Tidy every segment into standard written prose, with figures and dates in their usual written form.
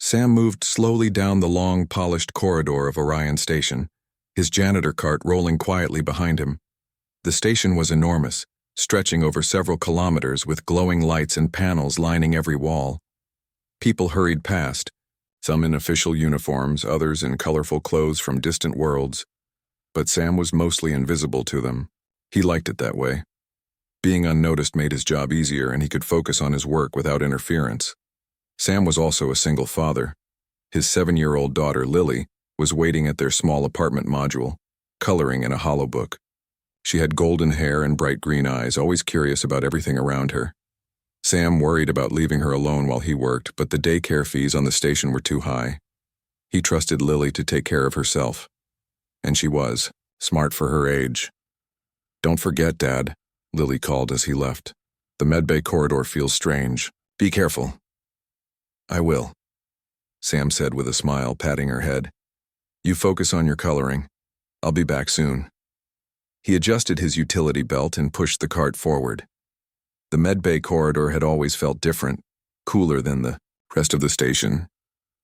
Sam moved slowly down the long, polished corridor of Orion Station, his janitor cart rolling quietly behind him. The station was enormous, stretching over several kilometers with glowing lights and panels lining every wall. People hurried past, some in official uniforms, others in colorful clothes from distant worlds. But Sam was mostly invisible to them. He liked it that way. Being unnoticed made his job easier, and he could focus on his work without interference. Sam was also a single father. His 7-year-old daughter, Lily, was waiting at their small apartment module, coloring in a hollow book. She had golden hair and bright green eyes, always curious about everything around her. Sam worried about leaving her alone while he worked, but the daycare fees on the station were too high. He trusted Lily to take care of herself. And she was, smart for her age. "Don't forget, Dad," Lily called as he left. "The medbay corridor feels strange. Be careful." "I will," Sam said with a smile, patting her head. "You focus on your coloring. I'll be back soon." He adjusted his utility belt and pushed the cart forward. The medbay corridor had always felt different, cooler than the rest of the station,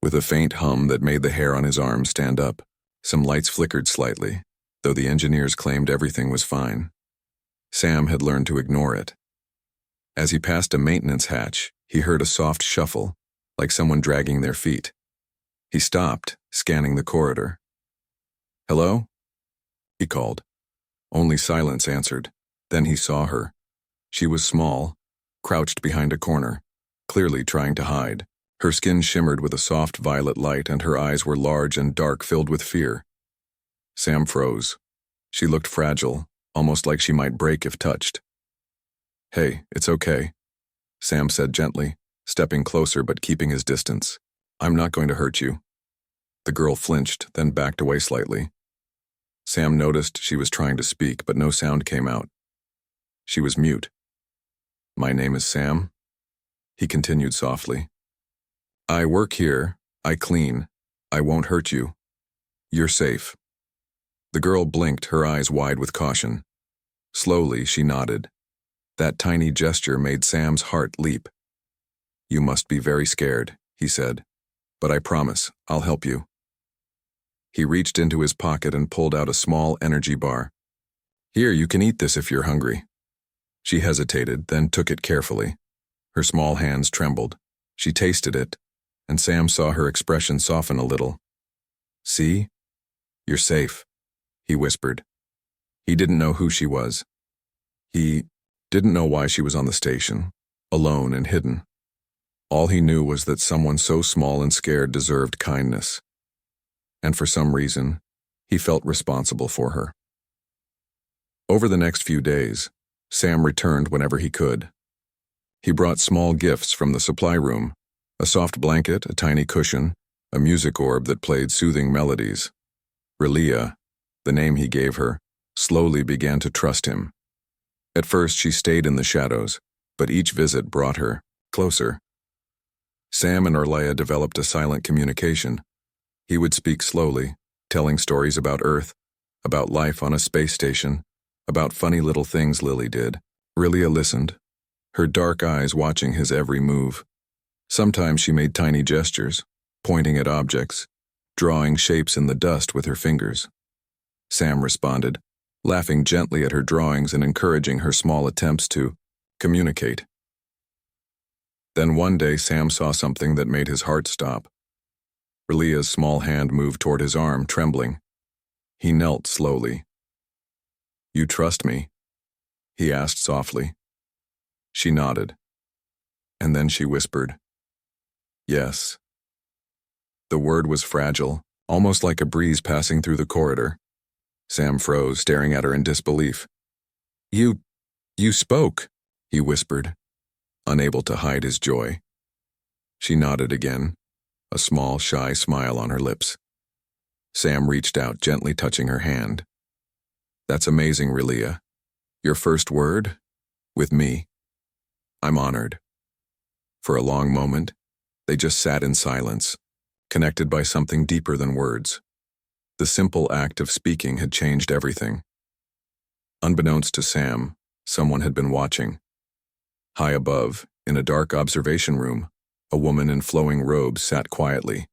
with a faint hum that made the hair on his arm stand up. Some lights flickered slightly, though the engineers claimed everything was fine. Sam had learned to ignore it. As he passed a maintenance hatch, he heard a soft shuffle, like someone dragging their feet. He stopped, scanning the corridor. "Hello?" he called. Only silence answered. Then he saw her. She was small, crouched behind a corner, clearly trying to hide. Her skin shimmered with a soft violet light, and her eyes were large and dark, filled with fear. Sam froze. She looked fragile, almost like she might break if touched. "Hey, it's okay," Sam said gently, stepping closer but keeping his distance. "I'm not going to hurt you." The girl flinched, then backed away slightly. Sam noticed she was trying to speak, but no sound came out. She was mute. "My name is Sam," he continued softly. "I work here, I clean, I won't hurt you. You're safe." The girl blinked, her eyes wide with caution. Slowly, she nodded. That tiny gesture made Sam's heart leap. "You must be very scared," he said, "but I promise, I'll help you." He reached into his pocket and pulled out a small energy bar. "Here, you can eat this if you're hungry." She hesitated, then took it carefully. Her small hands trembled. She tasted it, and Sam saw her expression soften a little. "See? You're safe," he whispered. He didn't know who she was. He didn't know why she was on the station, alone and hidden. All he knew was that someone so small and scared deserved kindness. And for some reason, he felt responsible for her. Over the next few days, Sam returned whenever he could. He brought small gifts from the supply room, a soft blanket, a tiny cushion, a music orb that played soothing melodies. Relia, the name he gave her, slowly began to trust him. At first she stayed in the shadows, but each visit brought her closer. Sam and Orlia developed a silent communication. He would speak slowly, telling stories about Earth, about life on a space station, about funny little things Lily did. Relia listened, her dark eyes watching his every move. Sometimes she made tiny gestures, pointing at objects, drawing shapes in the dust with her fingers. Sam responded, laughing gently at her drawings and encouraging her small attempts to communicate. Then one day Sam saw something that made his heart stop. Relia's small hand moved toward his arm, trembling. He knelt slowly. "You trust me?" he asked softly. She nodded. And then she whispered, "Yes." The word was fragile, almost like a breeze passing through the corridor. Sam froze, staring at her in disbelief. You spoke," he whispered, unable to hide his joy. She nodded again, a small, shy smile on her lips. Sam reached out, gently touching her hand. "That's amazing, Relia. Your first word? With me. I'm honored." For a long moment, they just sat in silence, connected by something deeper than words. The simple act of speaking had changed everything. Unbeknownst to Sam, someone had been watching. High above, in a dark observation room, A woman in flowing robes sat quietly,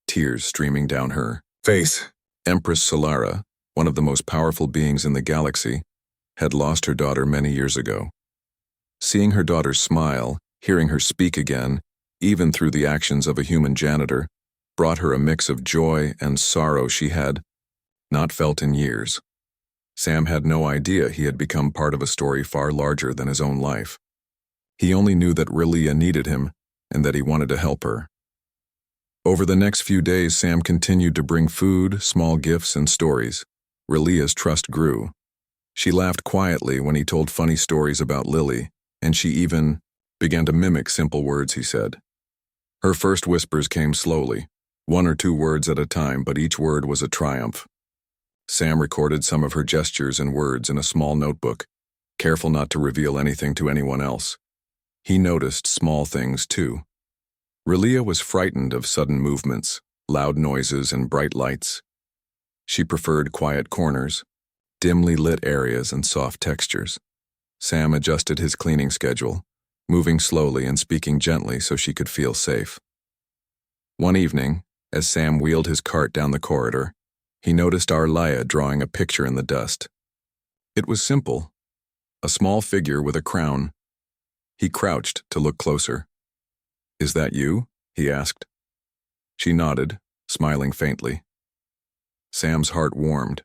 tears streaming down her face. Empress Solara, one of the most powerful beings in the galaxy, had lost her daughter many years ago. Seeing her daughter smile, hearing her speak again, even through the actions of a human janitor, brought her a mix of joy and sorrow she had not felt in years. Sam had no idea he had become part of a story far larger than his own life. He only knew that Relia needed him and that he wanted to help her. Over the next few days, Sam continued to bring food, small gifts, and stories. Relia's trust grew. She laughed quietly when he told funny stories about Lily, and she even began to mimic simple words he said. Her first whispers came slowly, 1 or 2 words at a time, but each word was a triumph. Sam recorded some of her gestures and words in a small notebook, careful not to reveal anything to anyone else. He noticed small things too. Relia was frightened of sudden movements, loud noises, and bright lights. She preferred quiet corners, dimly lit areas, and soft textures. Sam adjusted his cleaning schedule, moving slowly and speaking gently so she could feel safe. One evening, as Sam wheeled his cart down the corridor, he noticed Arlaya drawing a picture in the dust. It was simple, a small figure with a crown. He crouched to look closer. "Is that you?" he asked. She nodded, smiling faintly. Sam's heart warmed.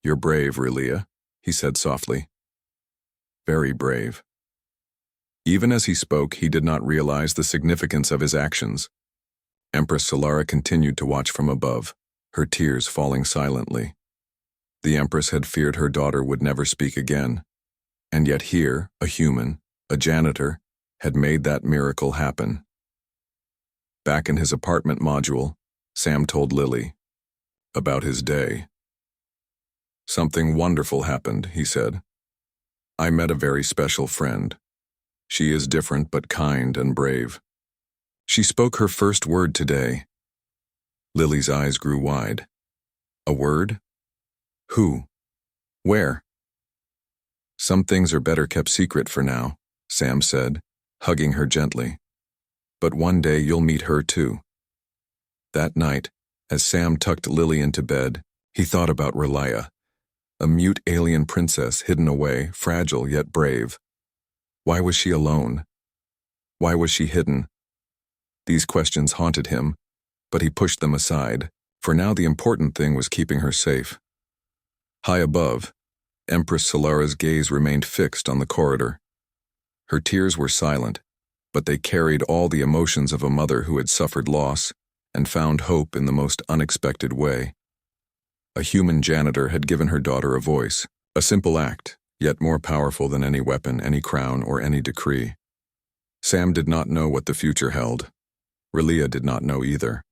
"You're brave, Relia," he said softly. "Very brave." Even as he spoke, he did not realize the significance of his actions. Empress Solara continued to watch from above, her tears falling silently. The Empress had feared her daughter would never speak again, and yet here, a human, a janitor, had made that miracle happen. Back in his apartment module, Sam told Lily about his day. "Something wonderful happened," he said. "I met a very special friend. She is different but kind and brave. She spoke her first word today." Lily's eyes grew wide. "A word? Who? Where?" "Some things are better kept secret for now," Sam said, hugging her gently. "But one day you'll meet her too." That night, as Sam tucked Lily into bed, he thought about Relia, a mute alien princess hidden away, fragile yet brave. Why was she alone? Why was she hidden? These questions haunted him, but he pushed them aside, for now the important thing was keeping her safe. High above, Empress Solara's gaze remained fixed on the corridor. Her tears were silent, but they carried all the emotions of a mother who had suffered loss and found hope in the most unexpected way. A human janitor had given her daughter a voice, a simple act, yet more powerful than any weapon, any crown, or any decree. Sam did not know what the future held. Relia did not know either.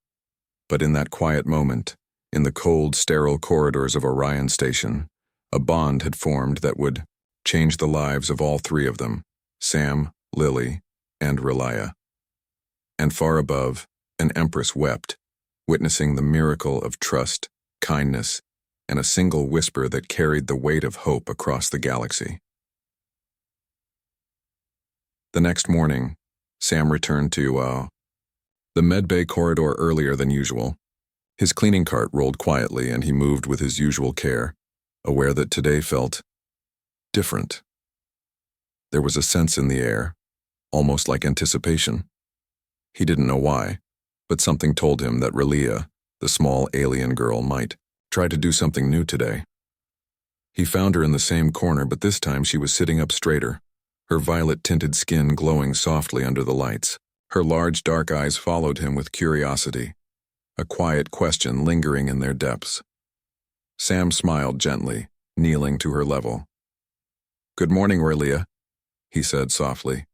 But in that quiet moment, in the cold, sterile corridors of Orion Station, a bond had formed that would change the lives of all 3 of them, Sam, Lily, and Relia. And far above, an Empress wept, witnessing the miracle of trust, kindness, and a single whisper that carried the weight of hope across the galaxy. The next morning, Sam returned to the medbay corridor earlier than usual. His cleaning cart rolled quietly and he moved with his usual care, aware that today felt different. There was a sense in the air, almost like anticipation. He didn't know why, but something told him that Relia, the small alien girl, might try to do something new today. He found her in the same corner, but this time she was sitting up straighter, her violet-tinted skin glowing softly under the lights. Her large dark eyes followed him with curiosity, a quiet question lingering in their depths. Sam smiled gently, kneeling to her level. "Good morning, Relia," he said softly.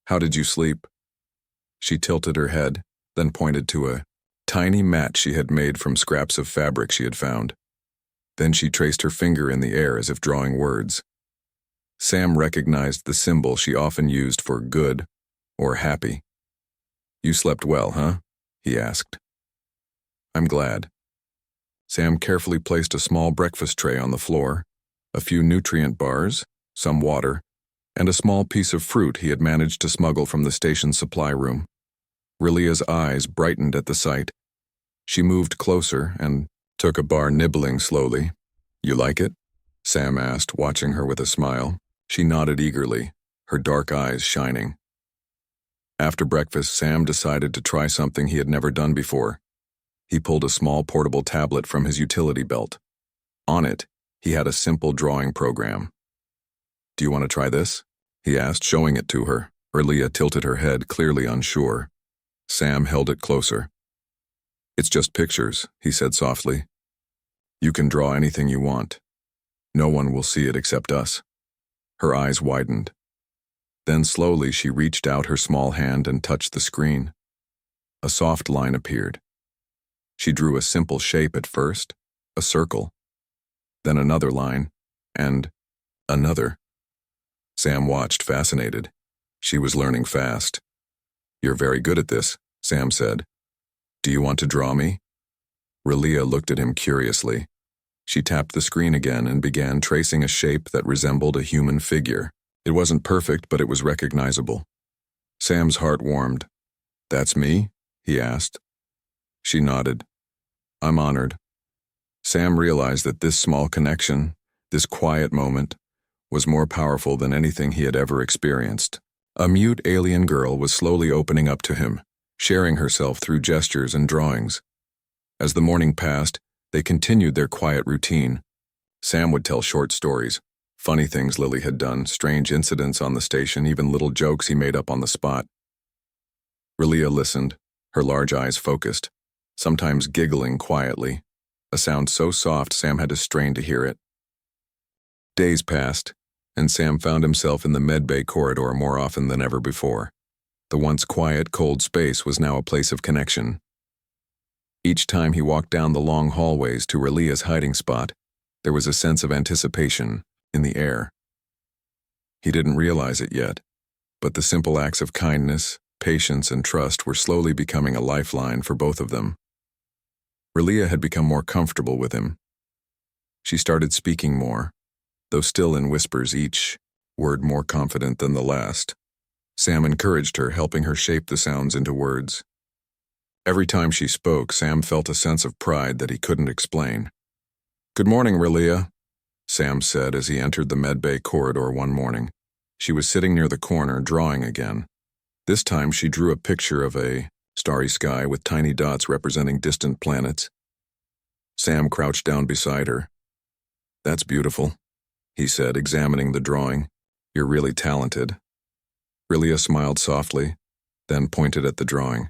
"How did you sleep?" She tilted her head, then pointed to a tiny mat she had made from scraps of fabric she had found. Then she traced her finger in the air as if drawing words. Sam recognized the symbol she often used for good or happy. "You slept well, huh?" he asked. "I'm glad." Sam carefully placed a small breakfast tray on the floor, a few nutrient bars, some water, and a small piece of fruit he had managed to smuggle from the station's supply room. Rilia's eyes brightened at the sight. She moved closer and took a bar, nibbling slowly. "You like it?" Sam asked, watching her with a smile. She nodded eagerly, her dark eyes shining. After breakfast, Sam decided to try something he had never done before. He pulled a small portable tablet from his utility belt. On it, he had a simple drawing program. "Do you want to try this?" he asked, showing it to her. Rilia tilted her head, clearly unsure. Sam held it closer. "It's just pictures," he said softly. "You can draw anything you want. No one will see it except us." Her eyes widened. Then slowly she reached out her small hand and touched the screen. A soft line appeared. She drew a simple shape at first, a circle, then another line, and another. Sam watched, fascinated. She was learning fast. "You're very good at this," Sam said. "Do you want to draw me?" Rilia looked at him curiously. She tapped the screen again and began tracing a shape that resembled a human figure. It wasn't perfect, but it was recognizable. Sam's heart warmed. "That's me?" he asked. She nodded. "I'm honored." Sam realized that this small connection, this quiet moment, was more powerful than anything he had ever experienced. A mute alien girl was slowly opening up to him, sharing herself through gestures and drawings. As the morning passed, they continued their quiet routine. Sam would tell short stories, funny things Lily had done, strange incidents on the station, even little jokes he made up on the spot. Rilia listened, her large eyes focused, sometimes giggling quietly, a sound so soft Sam had to strain to hear it. Days passed, and Sam found himself in the medbay corridor more often than ever before. The once quiet, cold space was now a place of connection. Each time he walked down the long hallways to Rilia's hiding spot, there was a sense of anticipation in the air. He didn't realize it yet, but the simple acts of kindness, patience, and trust were slowly becoming a lifeline for both of them. Rilia had become more comfortable with him. She started speaking more, though still in whispers, each word more confident than the last. Sam encouraged her, helping her shape the sounds into words. Every time she spoke, Sam felt a sense of pride that he couldn't explain. "Good morning, Rilia," Sam said as he entered the medbay corridor one morning. She was sitting near the corner, drawing again. This time she drew a picture of a starry sky with tiny dots representing distant planets. Sam crouched down beside her. "That's beautiful," he said, examining the drawing. "You're really talented." Rilia smiled softly, then pointed at the drawing.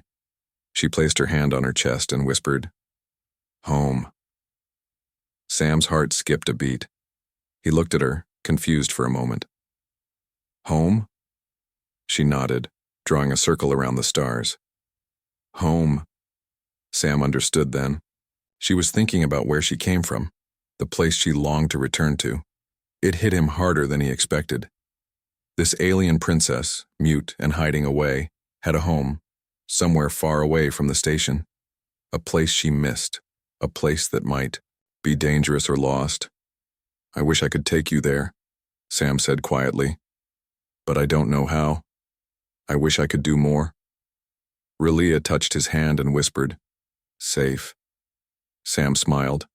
She placed her hand on her chest and whispered, "Home." Sam's heart skipped a beat. He looked at her, confused for a moment. "Home?" She nodded, drawing a circle around the stars. "Home." Sam understood then. She was thinking about where she came from, the place she longed to return to. It hit him harder than he expected. This alien princess, mute and hiding away, had a home, somewhere far away from the station. A place she missed, a place that might be dangerous or lost. "I wish I could take you there," Sam said quietly. "But I don't know how. I wish I could do more." Rilia touched his hand and whispered, "Safe." Sam smiled.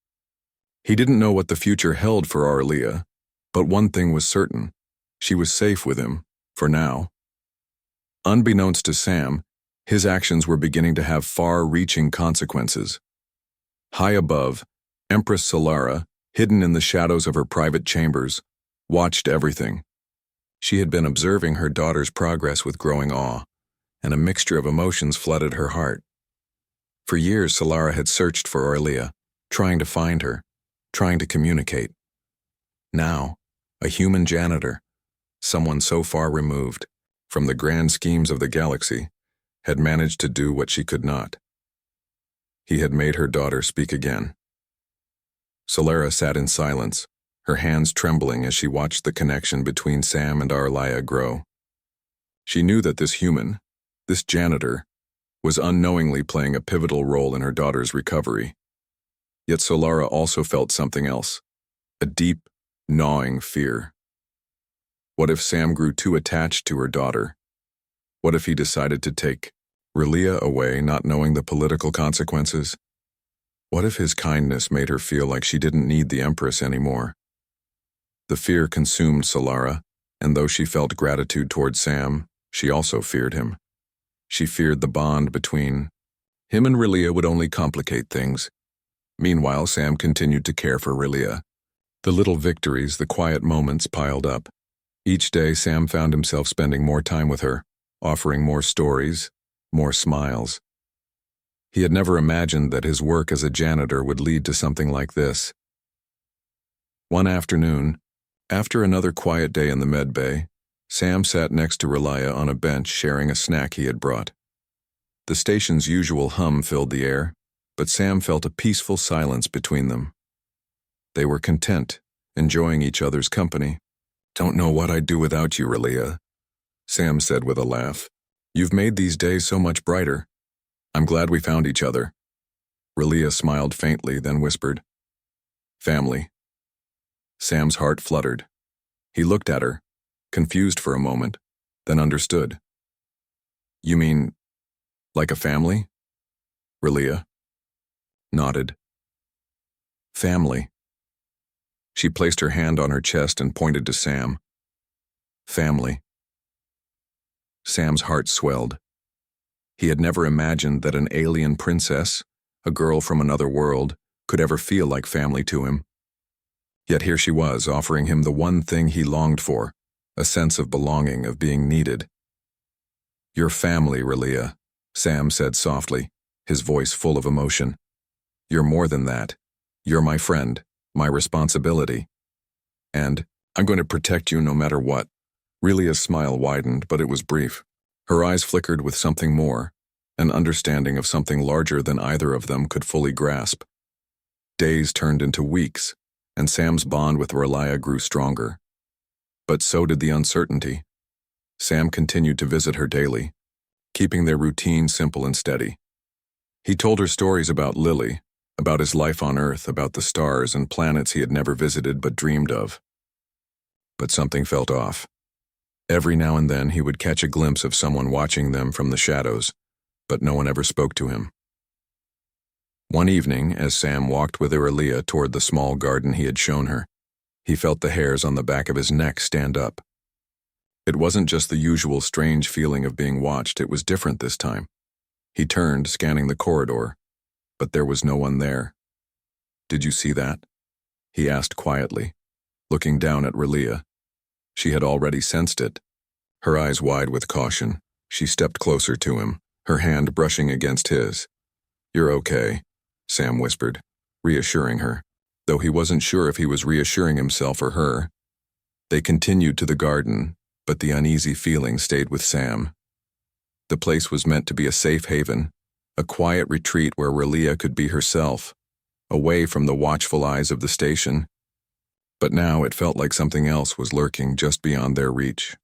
He didn't know what the future held for Rilia, but one thing was certain. She was safe with him, for now. Unbeknownst to Sam, his actions were beginning to have far-reaching consequences. High above, Empress Solara, hidden in the shadows of her private chambers, watched everything. She had been observing her daughter's progress with growing awe, and a mixture of emotions flooded her heart. For years, Solara had searched for Rilia, trying to find her, trying to communicate. Now, a human janitor, someone so far removed from the grand schemes of the galaxy, had managed to do what she could not. He had made her daughter speak again. Solara sat in silence, her hands trembling as she watched the connection between Sam and Rilia grow. She knew that this human, this janitor, was unknowingly playing a pivotal role in her daughter's recovery. Yet Solara also felt something else, a deep, gnawing fear. What if Sam grew too attached to her daughter? What if he decided to take Relia away, not knowing the political consequences? What if his kindness made her feel like she didn't need the Empress anymore? The fear consumed Solara, and though she felt gratitude toward Sam, she also feared him. She feared the bond between him and Relia would only complicate things. Meanwhile, Sam continued to care for Relia. The little victories, the quiet moments piled up. Each day, Sam found himself spending more time with her, offering more stories, more smiles. He had never imagined that his work as a janitor would lead to something like this. One afternoon, after another quiet day in the med bay, Sam sat next to Relia on a bench sharing a snack he had brought. The station's usual hum filled the air, but Sam felt a peaceful silence between them. They were content, enjoying each other's company. "Don't know what I'd do without you, Relia," Sam said with a laugh. "You've made these days so much brighter. I'm glad we found each other." Relia smiled faintly, then whispered, "Family." Sam's heart fluttered. He looked at her, confused for a moment, then understood. "You mean, like a family?" Relia nodded. "Family." She placed her hand on her chest and pointed to Sam. "Family." Sam's heart swelled. He had never imagined that an alien princess, a girl from another world, could ever feel like family to him. Yet here she was, offering him the one thing he longed for, a sense of belonging, of being needed. "Your family, Relia," Sam said softly, his voice full of emotion. "You're more than that. You're my friend, my responsibility. And I'm going to protect you no matter what." Relia's smile widened, but it was brief. Her eyes flickered with something more, an understanding of something larger than either of them could fully grasp. Days turned into weeks, and Sam's bond with Relia grew stronger. But so did the uncertainty. Sam continued to visit her daily, keeping their routine simple and steady. He told her stories about Lily, about his life on Earth, about the stars and planets he had never visited but dreamed of. But something felt off. Every now and then he would catch a glimpse of someone watching them from the shadows, but no one ever spoke to him. One evening, as Sam walked with Relia toward the small garden he had shown her, he felt the hairs on the back of his neck stand up. It wasn't just the usual strange feeling of being watched, it was different this time. He turned, scanning the corridor, but there was no one there. "Did you see that?" he asked quietly, looking down at Relia. She had already sensed it. Her eyes wide with caution, she stepped closer to him, her hand brushing against his. "You're okay," Sam whispered, reassuring her, though he wasn't sure if he was reassuring himself or her. They continued to the garden, but the uneasy feeling stayed with Sam. The place was meant to be a safe haven, a quiet retreat where Relia could be herself, away from the watchful eyes of the station. But now it felt like something else was lurking just beyond their reach.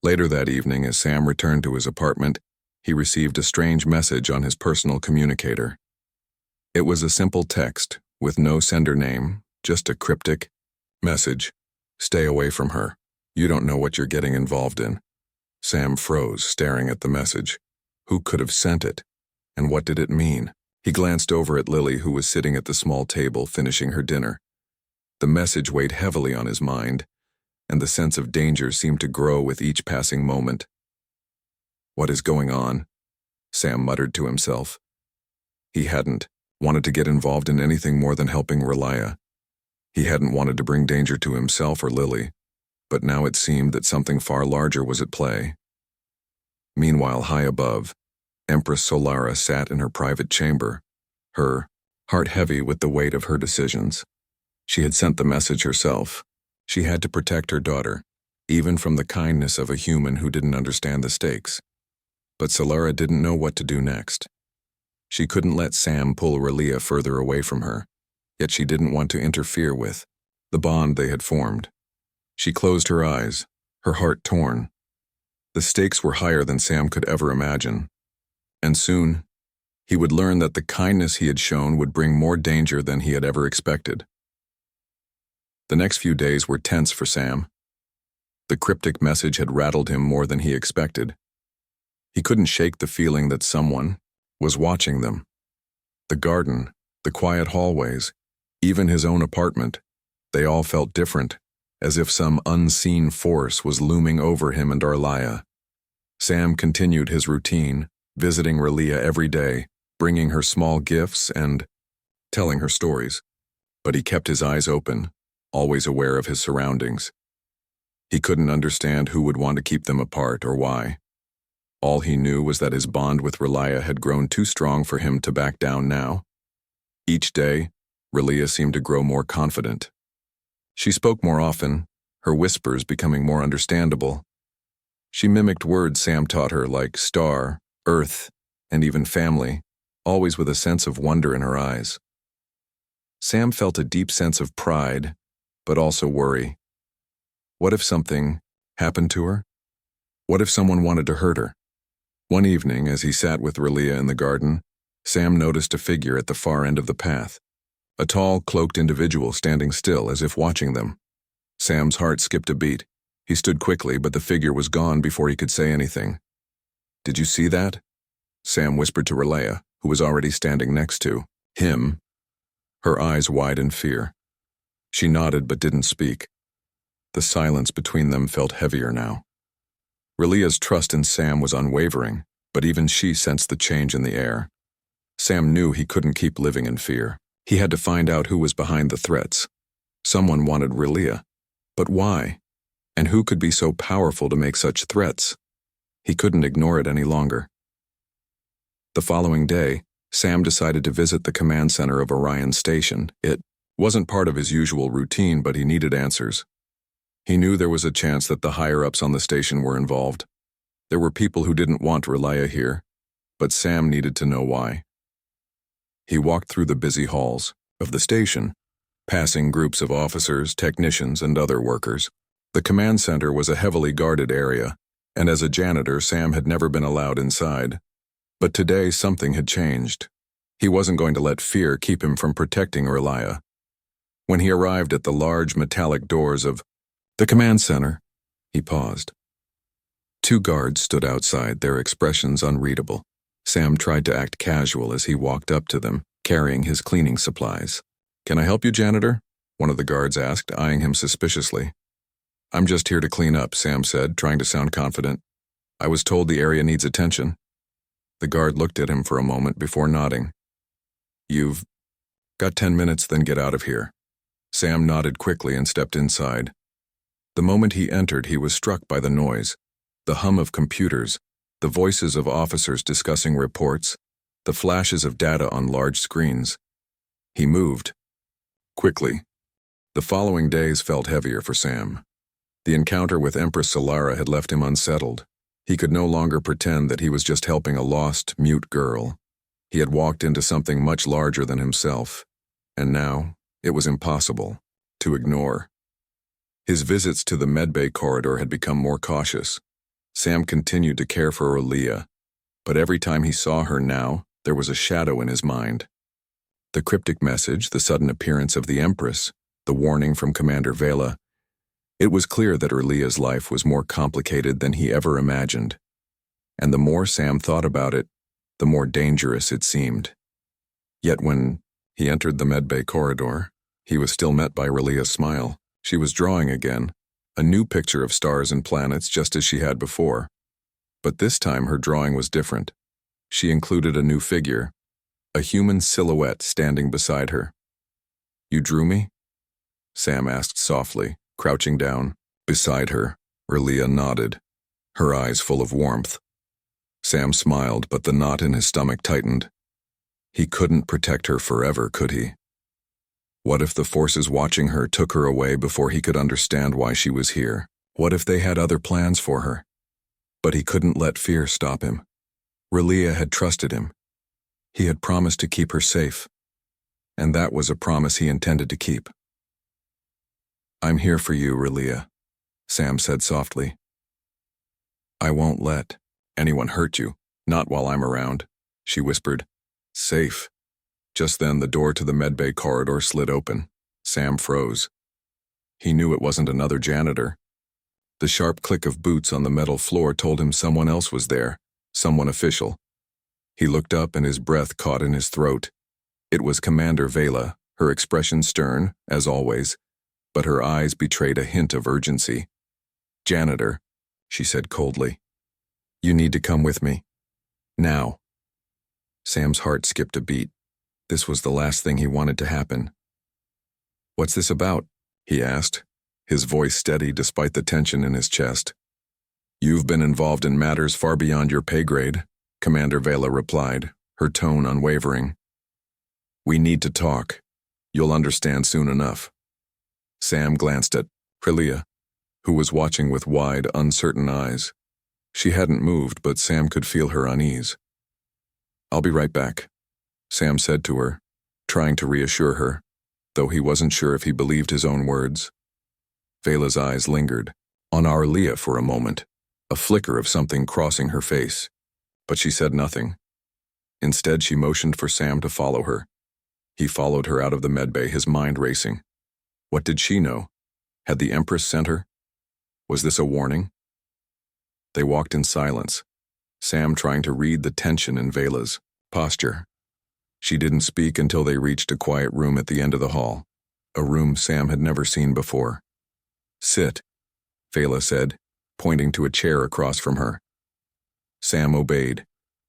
Later that evening, as Sam returned to his apartment, he received a strange message on his personal communicator. It was a simple text, with no sender name, just a cryptic message. "Stay away from her. You don't know what you're getting involved in." Sam froze, staring at the message. Who could have sent it? And what did it mean? He glanced over at Lily, who was sitting at the small table finishing her dinner. The message weighed heavily on his mind, and the sense of danger seemed to grow with each passing moment. "What is going on?" Sam muttered to himself. He hadn't wanted to get involved in anything more than helping Relia. He hadn't wanted to bring danger to himself or Lily, but now it seemed that something far larger was at play. Meanwhile, high above, Empress Solara sat in her private chamber, her heart heavy with the weight of her decisions. She had sent the message herself. She had to protect her daughter, even from the kindness of a human who didn't understand the stakes. But Solara didn't know what to do next. She couldn't let Sam pull Relia further away from her, yet she didn't want to interfere with the bond they had formed. She closed her eyes, her heart torn. The stakes were higher than Sam could ever imagine. And soon, he would learn that the kindness he had shown would bring more danger than he had ever expected. The next few days were tense for Sam. The cryptic message had rattled him more than he expected. He couldn't shake the feeling that someone was watching them. The garden, the quiet hallways, even his own apartment, they all felt different, as if some unseen force was looming over him and Arlia. Sam continued his routine, visiting Relia every day, bringing her small gifts and telling her stories. But he kept his eyes open, always aware of his surroundings. He couldn't understand who would want to keep them apart or why. All he knew was that his bond with Relia had grown too strong for him to back down now. Each day, Relia seemed to grow more confident. She spoke more often, her whispers becoming more understandable. She mimicked words Sam taught her like star, earth, and even family, always with a sense of wonder in her eyes. Sam felt a deep sense of pride, but also worry. What if something happened to her? What if someone wanted to hurt her? One evening, as he sat with Relia in the garden, Sam noticed a figure at the far end of the path, a tall, cloaked individual standing still as if watching them. Sam's heart skipped a beat. He stood quickly, but the figure was gone before he could say anything. "Did you see that?" Sam whispered to Relia, who was already standing next to him, her eyes wide in fear. She nodded but didn't speak. The silence between them felt heavier now. Relia's trust in Sam was unwavering, but even she sensed the change in the air. Sam knew he couldn't keep living in fear. He had to find out who was behind the threats. Someone wanted Relia. But why? And who could be so powerful to make such threats? He couldn't ignore it any longer. The following day, Sam decided to visit the command center of Orion Station. It wasn't part of his usual routine, but he needed answers. He knew there was a chance that the higher-ups on the station were involved. There were people who didn't want Relia here, but Sam needed to know why. He walked through the busy halls of the station, passing groups of officers, technicians, and other workers. The command center was a heavily guarded area, and as a janitor, Sam had never been allowed inside. But today, something had changed. He wasn't going to let fear keep him from protecting Relia. When he arrived at the large metallic doors of the command center, he paused. Two guards stood outside, their expressions unreadable. Sam tried to act casual as he walked up to them, carrying his cleaning supplies. "Can I help you, janitor?" one of the guards asked, eyeing him suspiciously. "I'm just here to clean up," Sam said, trying to sound confident. "I was told the area needs attention." The guard looked at him for a moment before nodding. "You've got 10 minutes, then get out of here." Sam nodded quickly and stepped inside. The moment he entered, he was struck by the noise, the hum of computers, the voices of officers discussing reports, the flashes of data on large screens. He moved quickly. The following days felt heavier for Sam. The encounter with Empress Solara had left him unsettled. He could no longer pretend that he was just helping a lost, mute girl. He had walked into something much larger than himself, and now it was impossible to ignore. His visits to the medbay corridor had become more cautious. Sam continued to care for Relia, but every time he saw her now, there was a shadow in his mind. The cryptic message, the sudden appearance of the Empress, the warning from Commander Vela. It was clear that Relia's life was more complicated than he ever imagined. And the more Sam thought about it, the more dangerous it seemed. Yet when he entered the medbay corridor, he was still met by Relia's smile. She was drawing again, a new picture of stars and planets just as she had before. But this time her drawing was different. She included a new figure, a human silhouette standing beside her. "You drew me?" Sam asked softly, crouching down. Beside her, Relia nodded, her eyes full of warmth. Sam smiled, but the knot in his stomach tightened. He couldn't protect her forever, could he? What if the forces watching her took her away before he could understand why she was here? What if they had other plans for her? But he couldn't let fear stop him. Relia had trusted him. He had promised to keep her safe. And that was a promise he intended to keep. "I'm here for you, Relia," Sam said softly. "I won't let anyone hurt you, not while I'm around," she whispered. "Safe." Just then the door to the medbay corridor slid open. Sam froze. He knew it wasn't another janitor. The sharp click of boots on the metal floor told him someone else was there, someone official. He looked up and his breath caught in his throat. It was Commander Vela, her expression stern, as always, but her eyes betrayed a hint of urgency. "Janitor," she said coldly. "You need to come with me. Now." Sam's heart skipped a beat. This was the last thing he wanted to happen. "What's this about?" he asked, his voice steady despite the tension in his chest. "You've been involved in matters far beyond your pay grade," Commander Vela replied, her tone unwavering. "We need to talk. You'll understand soon enough." Sam glanced at Prilia, who was watching with wide, uncertain eyes. She hadn't moved, but Sam could feel her unease. "I'll be right back," Sam said to her, trying to reassure her, though he wasn't sure if he believed his own words. Vela's eyes lingered on Arlia for a moment, a flicker of something crossing her face, but she said nothing. Instead, she motioned for Sam to follow her. He followed her out of the medbay, his mind racing. What did she know? Had the Empress sent her? Was this a warning? They walked in silence, Sam trying to read the tension in Vela's posture. She didn't speak until they reached a quiet room at the end of the hall, a room Sam had never seen before. "Sit," Vela said, pointing to a chair across from her. Sam obeyed,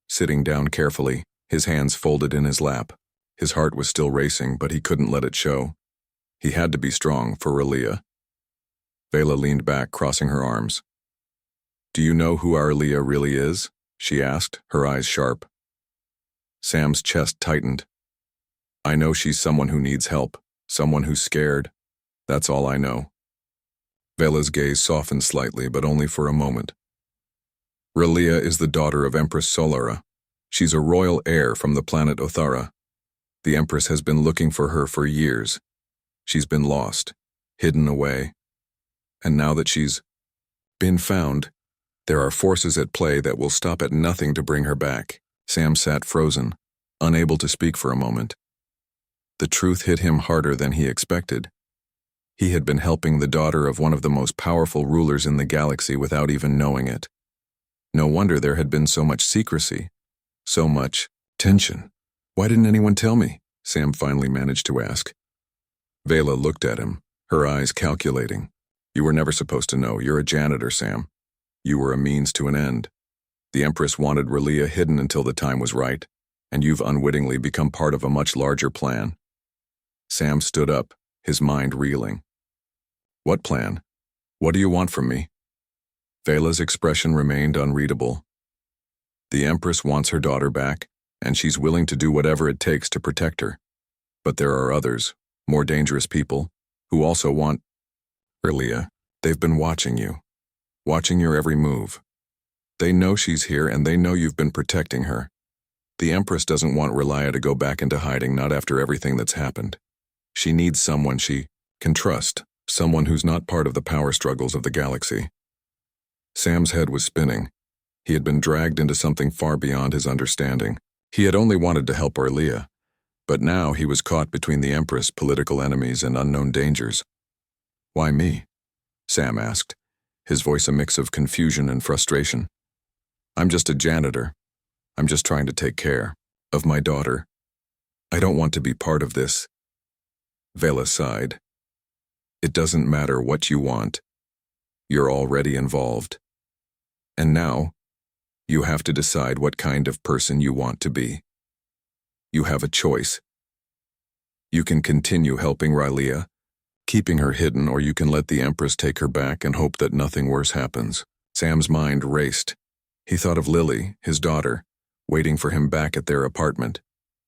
sitting down carefully, his hands folded in his lap. His heart was still racing, but he couldn't let it show. He had to be strong for Arlia. Vela leaned back, crossing her arms. "Do you know who Arlia really is?" she asked, her eyes sharp. Sam's chest tightened. "I know she's someone who needs help, someone who's scared. That's all I know." Vela's gaze softened slightly, but only for a moment. "Relia is the daughter of Empress Solara. She's a royal heir from the planet Othara. The Empress has been looking for her for years. She's been lost, hidden away. And now that she's been found, there are forces at play that will stop at nothing to bring her back." Sam sat frozen, unable to speak for a moment. The truth hit him harder than he expected. He had been helping the daughter of one of the most powerful rulers in the galaxy without even knowing it. No wonder there had been so much secrecy, so much tension. "Why didn't anyone tell me?" Sam finally managed to ask. Vela looked at him, her eyes calculating. "You were never supposed to know. You're a janitor, Sam. You were a means to an end. The Empress wanted Relia hidden until the time was right, and you've unwittingly become part of a much larger plan." Sam stood up, his mind reeling. "What plan? What do you want from me?" Vela's expression remained unreadable. "The Empress wants her daughter back, and she's willing to do whatever it takes to protect her. But there are others, more dangerous people, who also want Relia. They've been watching you, watching your every move. They know she's here and they know you've been protecting her. The Empress doesn't want Relia to go back into hiding, not after everything that's happened. She needs someone she can trust, someone who's not part of the power struggles of the galaxy." Sam's head was spinning. He had been dragged into something far beyond his understanding. He had only wanted to help Arlia, but now he was caught between the Empress, political enemies, and unknown dangers. "Why me?" Sam asked, his voice a mix of confusion and frustration. "I'm just a janitor. I'm just trying to take care of my daughter. I don't want to be part of this." Vela sighed. "It doesn't matter what you want. You're already involved. And now, you have to decide what kind of person you want to be. You have a choice. You can continue helping Relia, keeping her hidden, or you can let the Empress take her back and hope that nothing worse happens." Sam's mind raced. He thought of Lily, his daughter, waiting for him back at their apartment.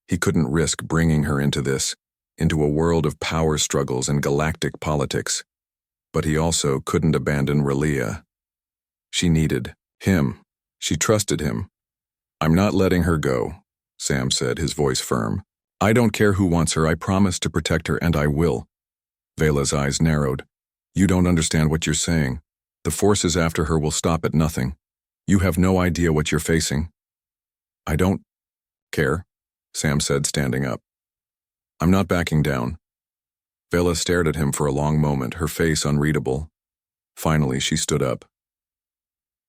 He couldn't risk bringing her into this, into a world of power struggles and galactic politics. But he also couldn't abandon Relia. She needed him. She trusted him. "I'm not letting her go," Sam said, his voice firm. "I don't care who wants her. I promise to protect her, and I will." Vela's eyes narrowed. "You don't understand what you're saying. The forces after her will stop at nothing. You have no idea what you're facing." "I don't care," Sam said, standing up. "I'm not backing down." Vela stared at him for a long moment, her face unreadable. Finally, she stood up.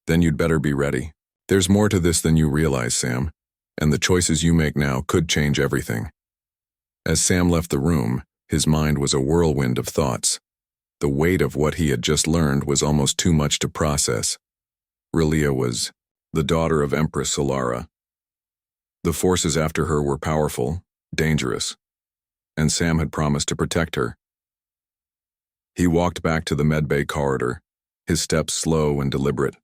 Then you'd better be ready. There's more to this than you realize, Sam, and the choices you make now could change everything. As Sam left the room, his mind was a whirlwind of thoughts. The weight of what he had just learned was almost too much to process. Relia was the daughter of Empress Solara. The forces after her were powerful, dangerous, and Sam had promised to protect her. He walked back to the medbay corridor, his steps slow and deliberate.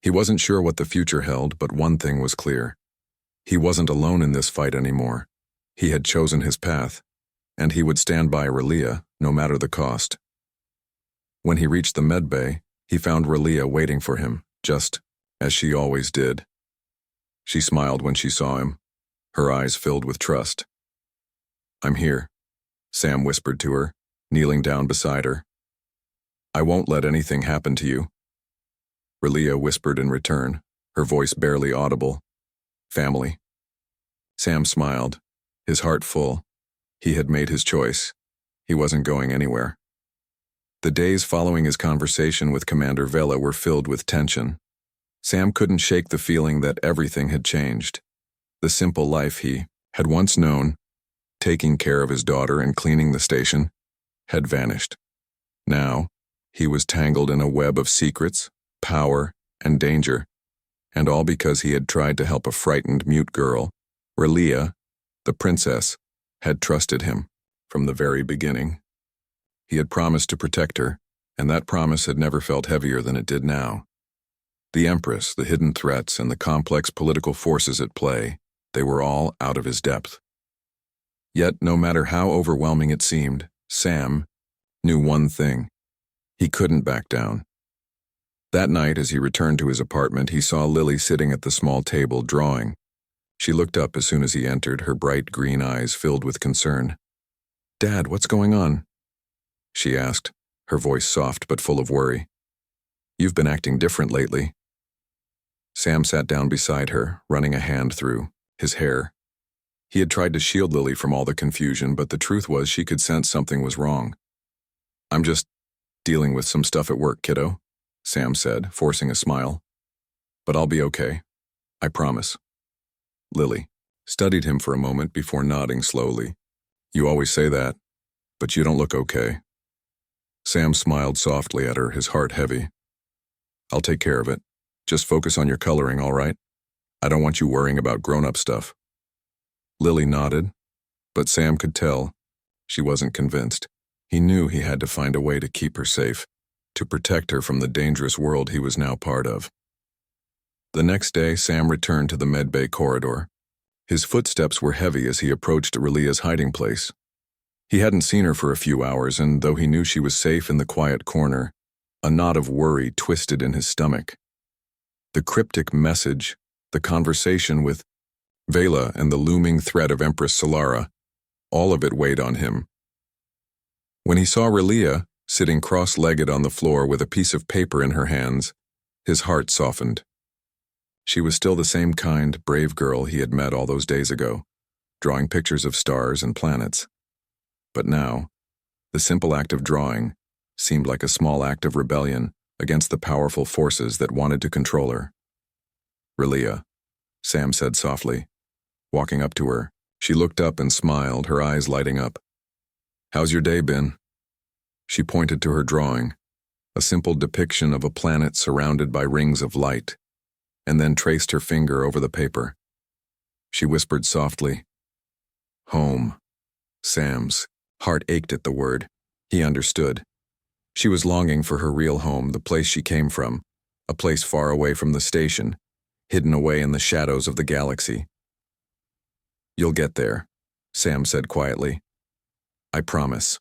He wasn't sure what the future held, but one thing was clear. He wasn't alone in this fight anymore. He had chosen his path, and he would stand by Relia, no matter the cost. When he reached the medbay, he found Relia waiting for him, just as she always did. She smiled when she saw him, her eyes filled with trust. "I'm here," Sam whispered to her, kneeling down beside her. "I won't let anything happen to you." Relia whispered in return, her voice barely audible. "Family." Sam smiled, his heart full. He had made his choice. He wasn't going anywhere. The days following his conversation with Commander Vela were filled with tension. Sam couldn't shake the feeling that everything had changed. The simple life he had once known, taking care of his daughter and cleaning the station, had vanished. Now, he was tangled in a web of secrets, power, and danger, and all because he had tried to help a frightened mute girl. Relia, the princess, had trusted him from the very beginning. He had promised to protect her, and that promise had never felt heavier than it did now. The Empress, the hidden threats, and the complex political forces at play, they were all out of his depth. Yet, no matter how overwhelming it seemed, Sam knew one thing. He couldn't back down. That night, as he returned to his apartment, he saw Lily sitting at the small table drawing. She looked up as soon as he entered, her bright green eyes filled with concern. "Dad, what's going on?" she asked, her voice soft but full of worry. "You've been acting different lately." Sam sat down beside her, running a hand through his hair. He had tried to shield Lily from all the confusion, but the truth was she could sense something was wrong. "I'm just dealing with some stuff at work, kiddo," Sam said, forcing a smile. "But I'll be okay. I promise." Lily studied him for a moment before nodding slowly. "You always say that, but you don't look okay." Sam smiled softly at her, his heart heavy. "I'll take care of it. Just focus on your coloring, all right? I don't want you worrying about grown-up stuff." Lily nodded, but Sam could tell she wasn't convinced. He knew he had to find a way to keep her safe, to protect her from the dangerous world he was now part of. The next day, Sam returned to the medbay corridor. His footsteps were heavy as he approached Relia's hiding place. He hadn't seen her for a few hours, and though he knew she was safe in the quiet corner, a knot of worry twisted in his stomach. The cryptic message, the conversation with Vela, and the looming threat of Empress Solara, all of it weighed on him. When he saw Relia sitting cross-legged on the floor with a piece of paper in her hands, his heart softened. She was still the same kind, brave girl he had met all those days ago, drawing pictures of stars and planets. But now, the simple act of drawing seemed like a small act of rebellion against the powerful forces that wanted to control her. "Relia," Sam said softly. Walking up to her, she looked up and smiled, her eyes lighting up. "How's your day been?" She pointed to her drawing, a simple depiction of a planet surrounded by rings of light, and then traced her finger over the paper. She whispered softly, "Home." Sam's heart ached at the word. He understood. She was longing for her real home, the place she came from, a place far away from the station, hidden away in the shadows of the galaxy. "You'll get there," Sam said quietly. "I promise."